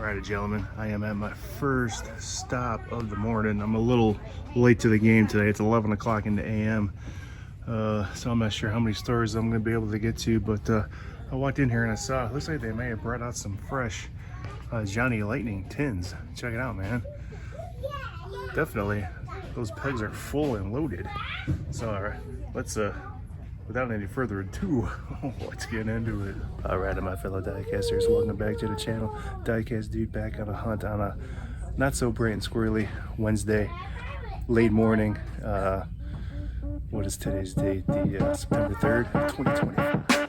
Alrighty, gentlemen, I am at my first stop of the morning. I'm a little late to the game today. It's 11 o'clock in the AM, so I'm not sure how many stores I'm going to be able to get to, but I walked in here and I saw, it looks like they may have brought out some fresh Johnny Lightning tins. Check it out, man. Definitely, those pegs are full and loaded. So, all right, let's, without any further ado, let's get into it. All right, my fellow diecasters, welcome back to the channel. Diecast dude back on a hunt on a not so bright and squirrely Wednesday, late morning. What is today's date? The September 3rd, 2024.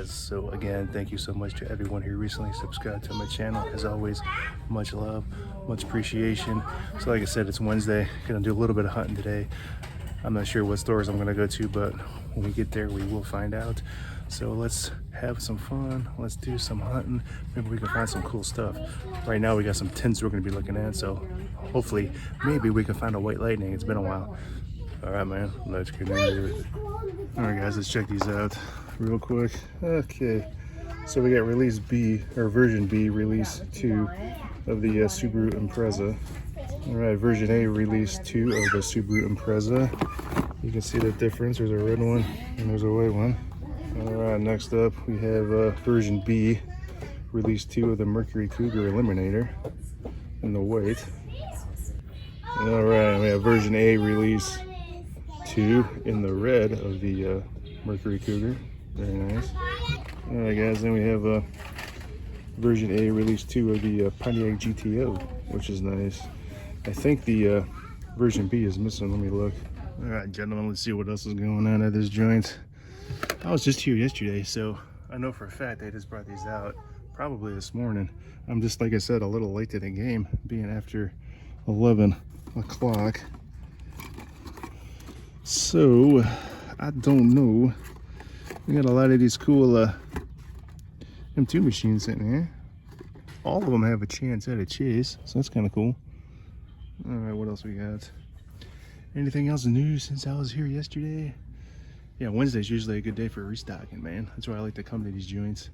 So again, thank you so much to everyone who recently subscribed to my channel. As always, much love, much appreciation. So like I said, it's Wednesday. Gonna do a little bit of hunting today. I'm not sure what stores I'm gonna go to, but when we get there, we will find out. So let's have some fun. Let's do some hunting. Maybe we can find some cool stuff. Right now, we got some tints we're gonna be looking at. So hopefully, maybe we can find a white lightning. It's been a while. All right, man, let's get into it. All right, guys, let's check these out real quick. Okay, so we got release B, or version B, release 2 of the Subaru Impreza. All right, version A, release 2 of the Subaru Impreza. You can see the difference. There's a red one and there's a white one. All right, next up we have version B, release 2 of the Mercury Cougar Eliminator in the white. All right, we have version A, release 2 in the red of the Mercury Cougar. Very nice. All right, guys, then we have version A, release 2 of the Pontiac GTO, which is nice. I think the version B is missing. Let me look. All right, gentlemen, let's see what else is going on at this joint. I was just here yesterday, so I know for a fact they just brought these out probably this morning. I'm just, like I said, a little late to the game, being after 11 o'clock. So, I don't know. We got a lot of these cool M2 machines sitting here. All of them have a chance at a chase, so that's kind of cool. All right, what else we got? Anything else new since I was here yesterday? Yeah, Wednesday's usually a good day for restocking, man. That's why I like to come to these joints.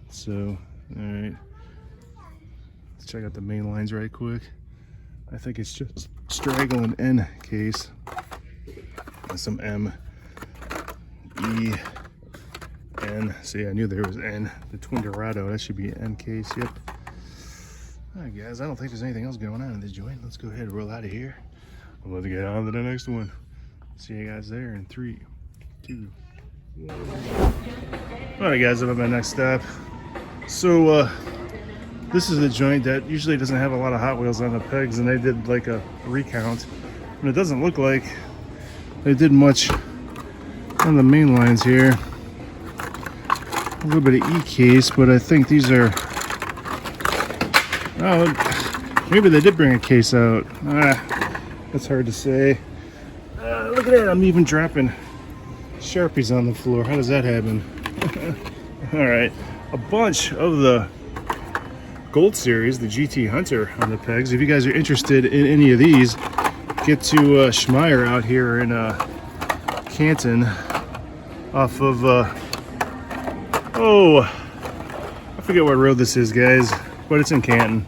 So, all right. Let's check out the main lines right quick. I think it's just straggling N case. And some M, E, N. See, I knew there was N. The Twin Dorado, that should be N case, yep. All right, guys, I don't think there's anything else going on in this joint. Let's go ahead and roll out of here. Let's get on to the next one. See you guys there in 3, 2, 1. All right, guys, I'm at my next stop. So, this is a joint that usually doesn't have a lot of Hot Wheels on the pegs, and they did like a recount. And it doesn't look like they did much on the main lines here. A little bit of E case, but I think these are, oh, maybe they did bring a case out. That's hard to say. Look at that, I'm even dropping Sharpies on the floor. How does that happen? All right, a bunch of the Gold Series, the GT Hunter on the pegs. If you guys are interested in any of these, get to SchMeijer out here in Canton off of, oh, I forget what road this is, guys, but it's in Canton.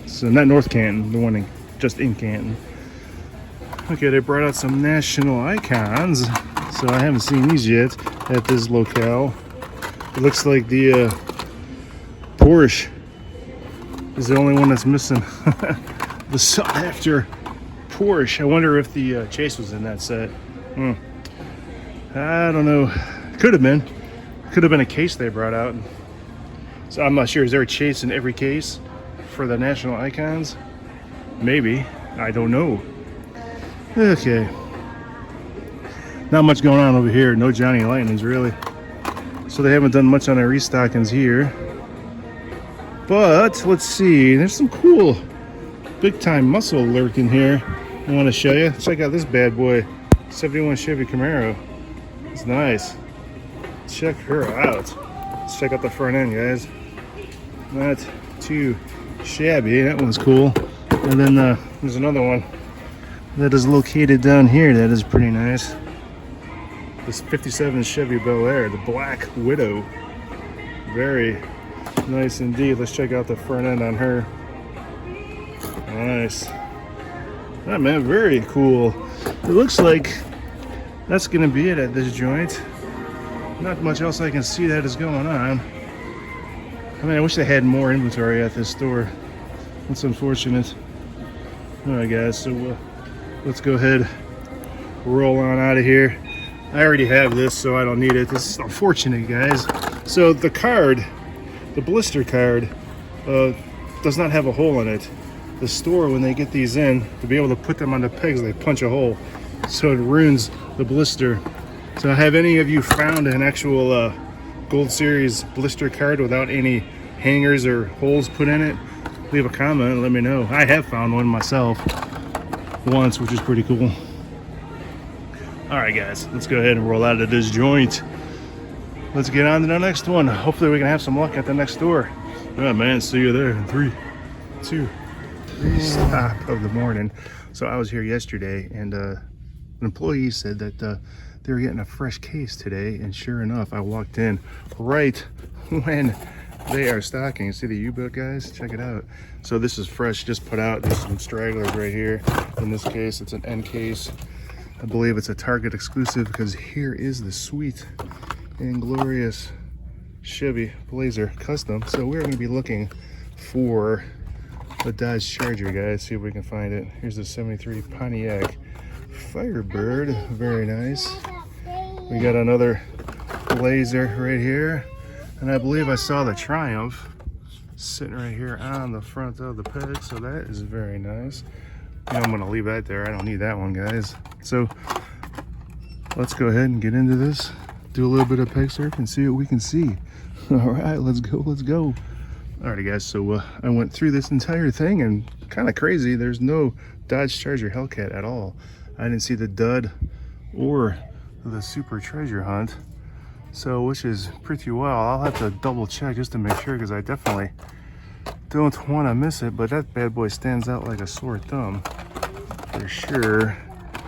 So not North Canton, the one just in Canton. Okay, they brought out some national icons, so I haven't seen these yet at this locale. It looks like the Porsche is the only one that's missing. The sought after Porsche. I wonder if the chase was in that set. I don't know. Could have been. Could have been a case they brought out. So I'm not sure. Is there a chase in every case for the national icons? Maybe. I don't know. Okay. Not much going on over here. No Johnny Lightnings, really. So they haven't done much on their restockings here. But let's see. There's some cool Bigtime muscle lurking here. I want to show you. Check out this bad boy. 71 Chevy Camaro. It's nice. Check her out. Let's check out the front end, guys. Not too shabby. That one's cool. And then there's another one. that is located down here. That is pretty nice. This 57 Chevy Bel Air, the Black Widow. Very nice indeed. Let's check out the front end on her. Nice. That man, very cool. It looks like that's gonna be it at this joint. Not much else I can see that is going on. I mean, I wish they had more inventory at this store. That's unfortunate. All right, guys, so let's go ahead, roll on out of here. I already have this, so I don't need it. This is unfortunate, guys. So the card, the blister card, does not have a hole in it. The store, when they get these in, to be able to put them on the pegs, they punch a hole. So it ruins the blister. So have any of you found an actual Gold Series blister card without any hangers or holes put in it? Leave a comment and let me know. I have found one myself once, which is pretty cool. All right, guys, let's go ahead and roll out of this joint. Let's get on to the next one. Hopefully we can have some luck at the next store. All right, man, see you there in 3, 2, 3. Stop of the morning. So I was here yesterday, and an employee said that they were getting a fresh case today, and sure enough, I walked in right when they are stocking. See the U-boat, guys? Check it out. So this is fresh, just put out. There's some stragglers right here. In this case, it's an end case. I believe it's a Target exclusive, because here is the sweet and glorious Chevy Blazer Custom. So we're going to be looking for the Dodge Charger, guys. See if we can find it. Here's the 73 Pontiac Firebird. Very nice. We got another Blazer right here. And I believe I saw the Triumph sitting right here on the front of the peg. So that is very nice. I'm going to leave that there. I don't need that one, guys. So let's go ahead and get into this. Do a little bit of peg surf and see what we can see. All right, let's go. Let's go. Alrighty, guys. So I went through this entire thing, and kind of crazy, there's no Dodge Charger Hellcat at all. I didn't see the dud or the Super Treasure Hunt. So, which is pretty well. I'll have to double check just to make sure, because I definitely don't want to miss it. But that bad boy stands out like a sore thumb for sure.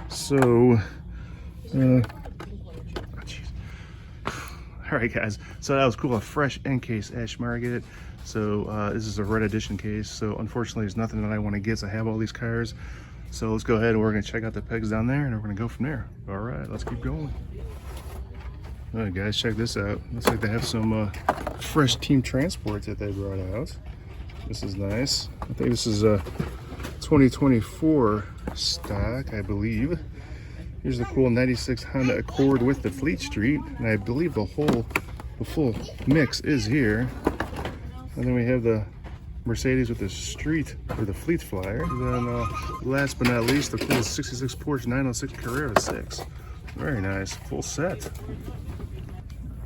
So, all right, guys. So that was cool. A fresh end case at Schmarget. So this is a red edition case. So unfortunately, there's nothing that I want to get. So I have all these cars. So let's go ahead and we're going to check out the pegs down there, and we're going to go from there. All right, let's keep going. All right, guys, check this out. Looks like they have some fresh team transports that they brought out. This is nice. I think this is a 2024 stock, I believe. Here's the cool 96 Honda Accord with the Fleet Street, and I believe the full mix is here. And then we have the Mercedes with the Street, or the Fleet Flyer. And then last but not least, the cool 66 Porsche 906 Carrera 6. Very nice, full set.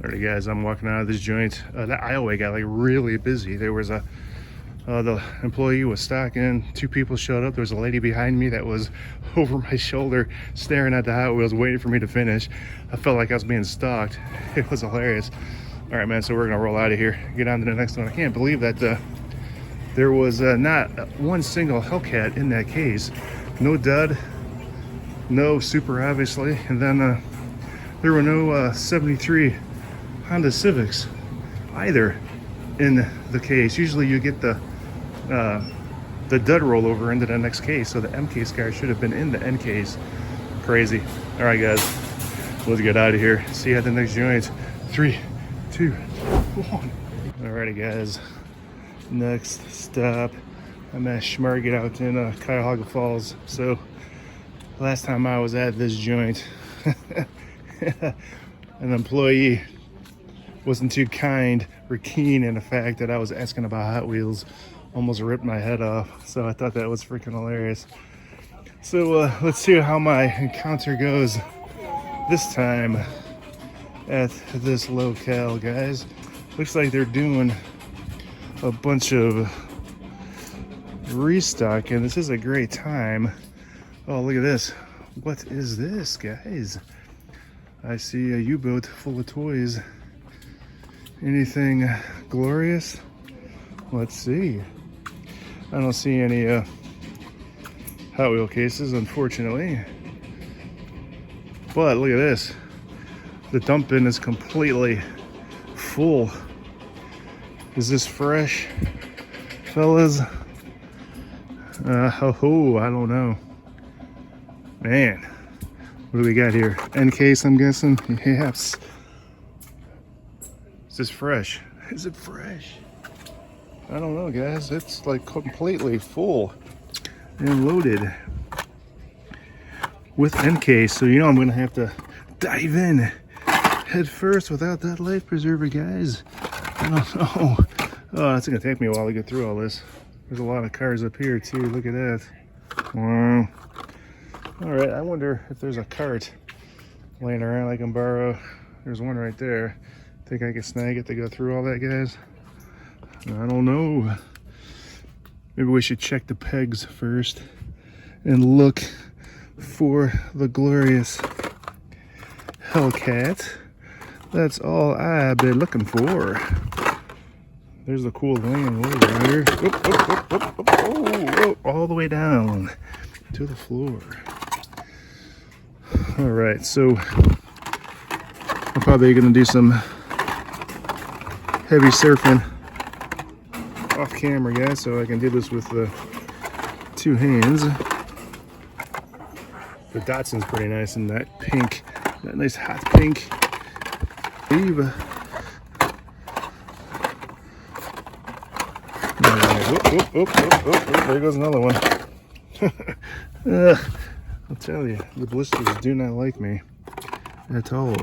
Alright, guys, I'm walking out of this joint. That aisleway got like really busy. There was the employee was stocking. 2 people showed up. There was a lady behind me that was over my shoulder staring at the Hot Wheels, waiting for me to finish. I felt like I was being stalked. It was hilarious. All right, man, so we're gonna roll out of here, get on to the next one. I can't believe that there was not one single Hellcat in that case. No dud, no Super, obviously, and then there were no 73 Honda Civics either in the case. Usually you get the dud rollover into the next case, so the M case car should have been in the N case. Crazy. All right, guys, let's get out of here. See you at the next joint. 3, 2, 1. Alrighty, guys, next stop, I'm at Schmarget out in Cuyahoga Falls. So last time I was at this joint, an employee wasn't too kind or keen in the fact that I was asking about Hot Wheels. Almost ripped my head off, so I thought that was freaking hilarious. So let's see how my encounter goes this time at this locale, guys. Looks like they're doing a bunch of restocking. This is a great time. Oh, look at this. What is this, guys? I see a U-boat full of toys. Anything glorious? Let's see. I don't see any Hot Wheel cases, unfortunately. But look at this. The dump bin is completely full. Is this fresh, fellas? I don't know. Man, what do we got here? End case, I'm guessing. Yes. Is this fresh? Is it fresh? I don't know, guys. It's like completely full and loaded with end case. So you know I'm gonna have to dive in head first without that life preserver, guys. I don't know. Oh, that's gonna take me a while to get through all this. There's a lot of cars up here too. Look at that. Wow. All right, I wonder if there's a cart laying around I can borrow. There's one right there. Think I can snag it to go through all that, guys? I don't know. Maybe we should check the pegs first and look for the glorious Hellcat. That's all I've been looking for. There's the cool thing over here. Oh, all the way down to the floor. All right, so I'm probably gonna do some heavy surfing off camera, guys, so I can do this with two hands. The Datsun's pretty nice in that pink, that nice hot pink. Eva. Whoop, there goes another one. I'll tell you, the blisters do not like me at all.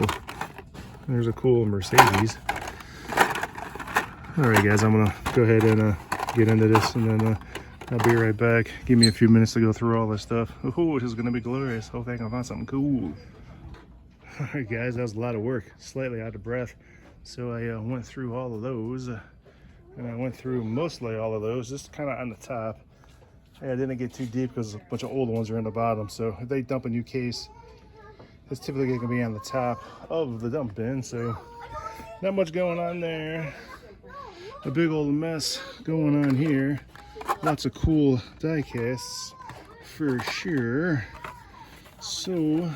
There's a cool Mercedes. All right, guys, I'm gonna go ahead and get into this, and then I'll be right back. Give me a few minutes to go through all this stuff. Oh, this is gonna be glorious. Hopefully I can find something cool. All right, guys, that was a lot of work. Slightly out of breath. So I went through all of those, and I went through mostly all of those, just kind of on the top. I didn't get too deep because a bunch of old ones are in the bottom. So if they dump a new case, it's typically going to be on the top of the dump bin. So not much going on there. A big old mess going on here. Lots of cool die casts for sure. So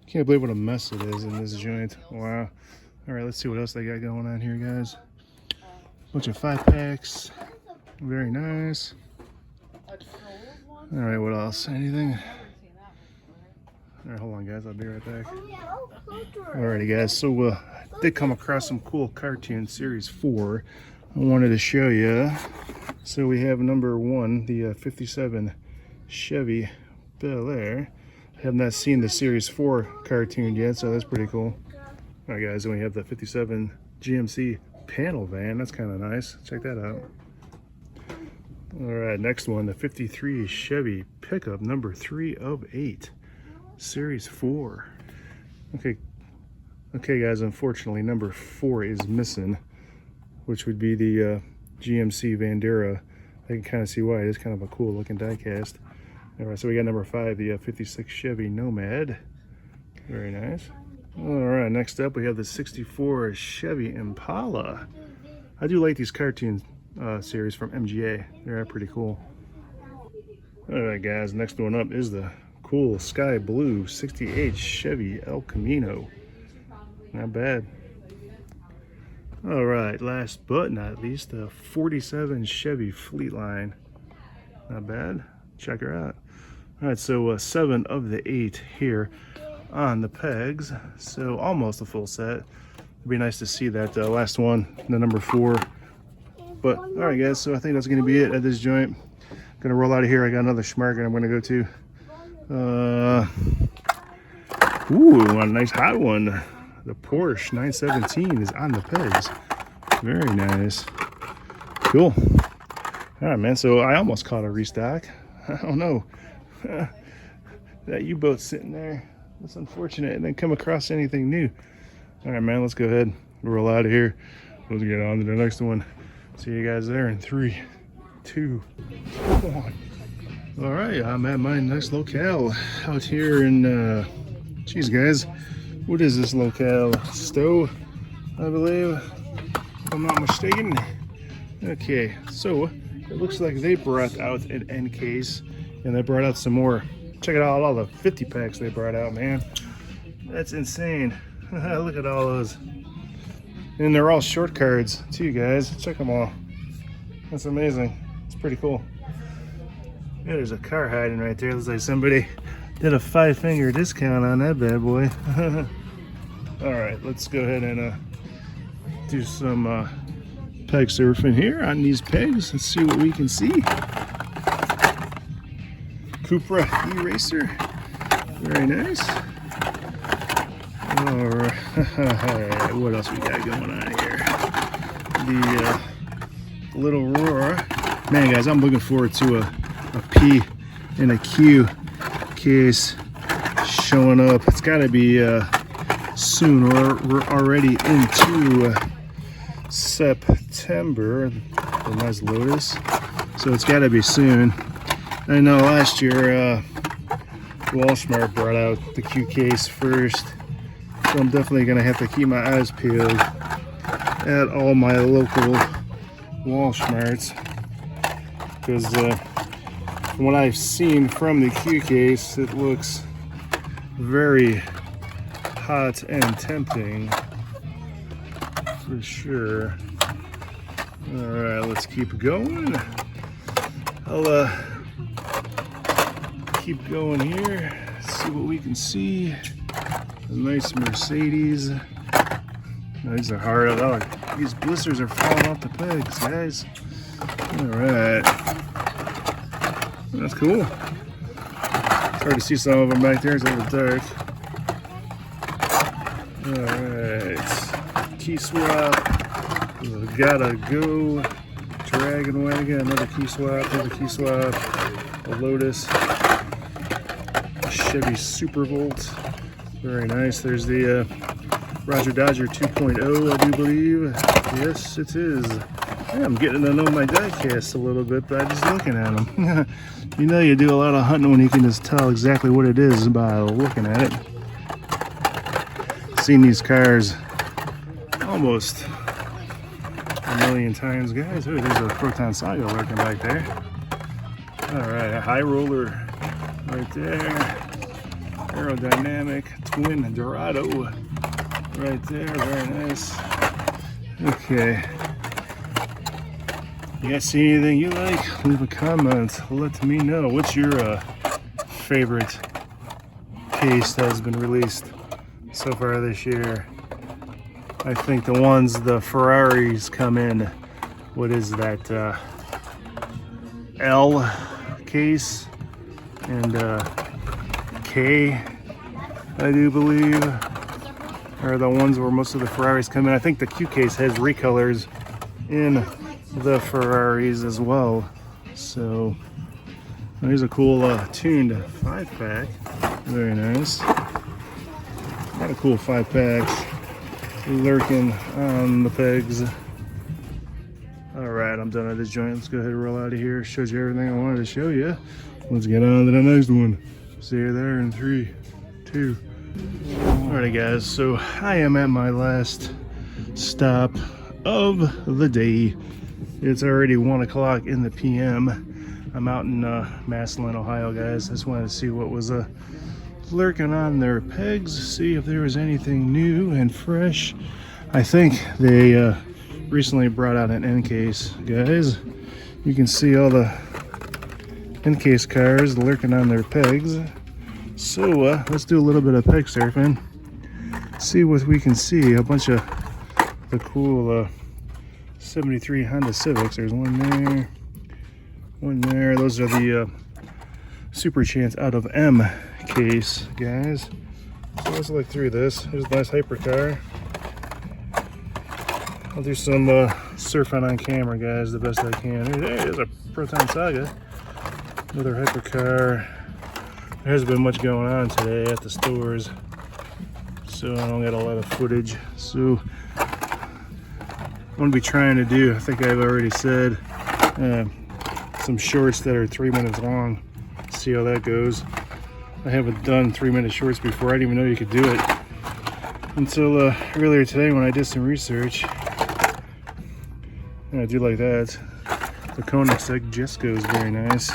can't believe what a mess it is in this joint. Wow. All right, let's see what else they got going on here, guys. Bunch of 5-packs. Very nice. All right, what else? Anything? All right, hold on, guys. I'll be right back. Alrighty, guys. So I did come across some cool cartoon series 4. I wanted to show you. So we have number 1, the 57 Chevy Bel Air. I have not seen the series 4 cartoon yet, so that's pretty cool. All right, guys. Then we have the 57 GMC panel van. That's kind of nice. Check that out. All right, next one, the 53 Chevy pickup, number 3 of 8, series 4. Okay, guys, unfortunately number 4 is missing, which would be the GMC Vandera. I can kind of see why. It is kind of a cool looking diecast. All right, so we got number 5, the 56 Chevy Nomad. Very nice. All right, next up we have the 64 Chevy Impala. I do like these cartoon series from MGA. They're pretty cool. All right, guys, next one up is the cool sky blue 68 Chevy El Camino. Not bad. All right, last but not least, the 47 Chevy Fleetline. Not bad. Check her out. All right, so 7 of the 8 here on the pegs, so almost a full set. It'd be nice to see that last one, the number 4. But all right, guys, so I think that's going to be it at this joint. Gonna roll out of here. I got another Schmarget I'm gonna go to. Ooh, a nice hot one. The Porsche 917 is on the pegs. Very nice. Cool. All right, man, so I almost caught a restock. I don't know. That U-boat sitting there, that's unfortunate. And then come across anything new. All right, man, let's go ahead, roll out of here. Let's get on to the next one. See you guys there in 3, 2, 1. All right, I'm at my next locale out here in, geez, guys, what is this locale? Stowe, I believe, if I'm not mistaken. Okay, so it looks like they brought out an end case And they brought out some more. Check it out, all the 50 packs they brought out, man. That's insane. Look at all those. And they're all short cards too, guys. Check them all. That's amazing. It's pretty cool. Yeah, there's a car hiding right there. Looks like somebody did a 5-finger discount on that bad boy. All right, let's go ahead and do some peg surfing here on these pegs. Let's see what we can see. Cupra E-Racer. Very nice. All right, what else we got going on here? The little Aurora. Man, guys, I'm looking forward to a P and a Q case showing up. It's got to be soon. We're already into September. A nice Lotus. So it's got to be soon. I know last year Schmarget brought out the Q case first. So I'm definitely going to have to keep my eyes peeled at all my local Schmargets, because from what I've seen from the Q case, it looks very hot and tempting for sure. All right, let's keep going. I'll keep going here, see what we can see. A nice Mercedes. These are hard. Oh, these blisters are falling off the pegs, guys. All right, that's cool. It's hard to see some of them back there. It's a little dark. All right, key swap. Gotta go. Dragon wagon. Another key swap. Another key swap. A Lotus. A Chevy Supervolt. Very nice. There's the Roger Dodger 2.0, I do believe. Yes, it is. Yeah, I'm getting to know my diecast a little bit by just looking at them. You know, you do a lot of hunting when you can just tell exactly what it is by looking at it. Seen these cars almost a million times, guys. Oh, there's a Proton Saga lurking back there. All right, a high roller right there. Aerodynamic twin Dorado right there. Very nice. Okay, you guys see anything you like? Leave a comment, let me know. What's your favorite case that has been released so far this year? I think the Ferraris come in, what is that, L case and K, I do believe, are the ones where most of the Ferraris come in. I think the Q case has recolors in the Ferraris as well. So here's a cool tuned 5-pack. Very nice. Got a cool 5-packs lurking on the pegs. All right, I'm done at this joint. Let's go ahead and roll out of here. Showed you everything I wanted to show you. Let's get on to the next one. See you there in 3, 2. Alright guys, so I am at my last stop of the day. It's already 1 o'clock in the PM. I'm out in Massillon, Ohio, guys. I just wanted to see what was lurking on their pegs, see if there was anything new and fresh. I think they recently brought out an end case, guys. You can see all the end case cars lurking on their pegs. So let's do a little bit of peg surfing, see what we can see. A bunch of the cool 73 Honda Civics. There's one there, one there. Those are the Super Chance out of M case, guys. So let's look through this. There's a nice hypercar. I'll do some surfing on camera, guys, the best I can. There's a Proton Saga, another hypercar. There hasn't been much going on today at the stores, so I don't get a lot of footage. So I'm gonna be trying to do, I think I've already said, some shorts that are 3 minutes long. See how that goes. I haven't done 3-minute shorts before. I didn't even know you could do it until earlier today when I did some research. And I do like that. The Koenigsegg just goes very nice.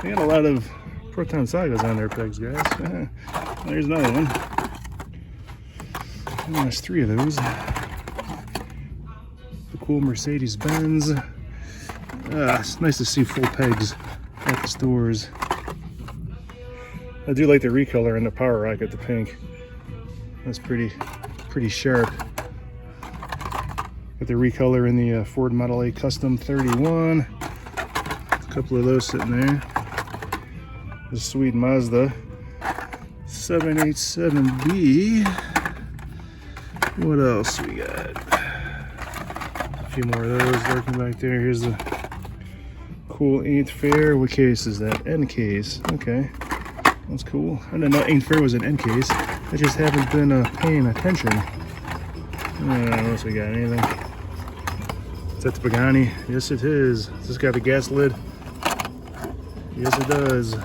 They got a lot of Proton Sagas on their pegs, guys. There's another one. And there's 3 of those. The cool Mercedes-Benz. It's nice to see full pegs at the stores. I do like the recolor in the Power Rocket, the pink. That's pretty sharp. Got the recolor in the Ford Model A Custom 31. A couple of those sitting there. The sweet Mazda 787B. What else we got? A few more of those lurking back there. Here's the cool Ain't Fair. What case is that? End case. Okay. That's cool. I didn't know Ain't Fair was an end case. I just haven't been paying attention. What else we got? Anything? Is that the Pagani? Yes, it is. Has this got a gas lid? Yes, it does.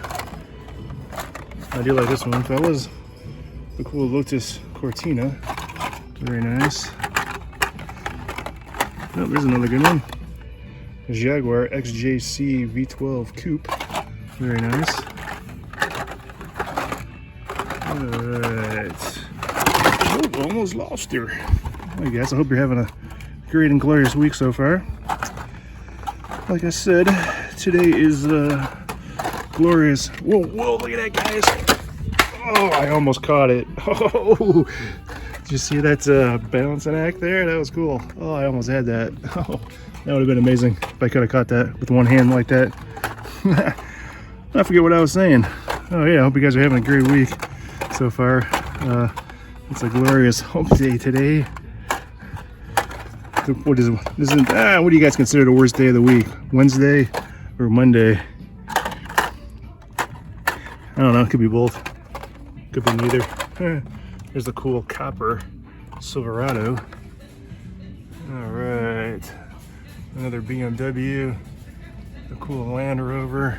I do like this one, fellas. The cool Lotus Cortina. Very nice. Oh, there's another good one. The Jaguar XJC V12 Coupe. Very nice. Alright. Oh, almost lost her. I guess. I hope you're having a great and glorious week so far. Like I said, today is glorious. Whoa, look at that, guys. Oh, I almost caught it. Oh, did you see that balancing act there? That was cool. Oh, I almost had that. Oh, that would have been amazing if I could have caught that with one hand like that. I forget what I was saying. Oh yeah, I hope you guys are having a great week so far. It's a glorious hump day today. What do you guys consider the worst day of the week? Wednesday or Monday? I don't know, it could be both. Could be neither. There's the cool copper Silverado. Alright. Another BMW. A cool Land Rover.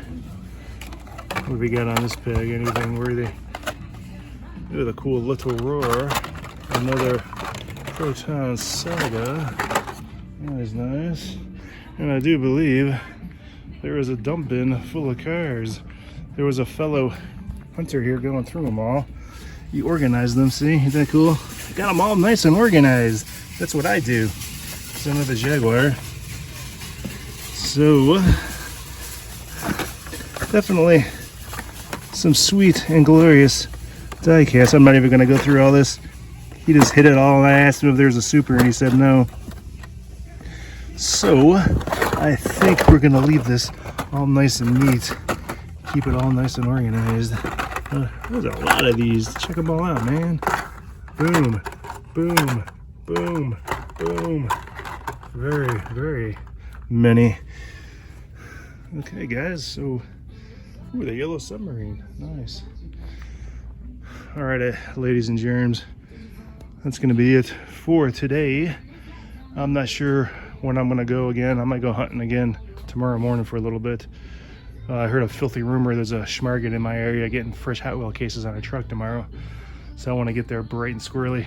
What have we got on this peg? Anything worthy? Look at the cool Little Roar. Another Proton Saga. That is nice. And I do believe there is a dump bin full of cars. There was a fellow hunter here going through them all. He organized them, see? Isn't that cool? Got them all nice and organized. That's what I do. It's another Jaguar. So, definitely some sweet and glorious diecast. I'm not even going to go through all this. He just hit it all and I asked him if there's a super and he said no. So, I think we're going to leave this all nice and neat. Keep it all nice and organized. There's a lot of these. Check them all out, man. Boom, boom, boom, boom. Very, very many. Okay, guys, so, ooh, the yellow submarine. Nice. All right, ladies and germs. That's going to be it for today. I'm not sure when I'm going to go again. I might go hunting again tomorrow morning for a little bit. I heard a filthy rumor there's a Schmarget in my area getting fresh Hot Wheel cases on a truck tomorrow. So I want to get there bright and squirrely.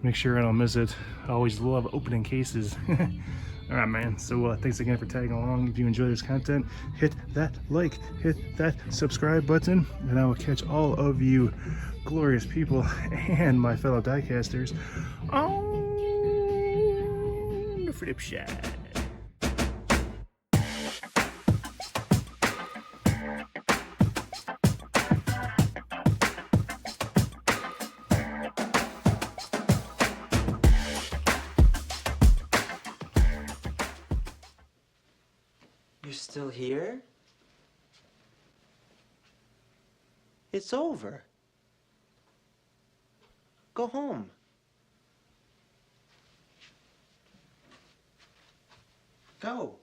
Make sure I don't miss it. I always love opening cases. All right, man. So thanks again for tagging along. If you enjoy this content, hit that like, hit that subscribe button, and I will catch all of you glorious people and my fellow diecasters on the flip side. You're still here? It's over. Go home. Go.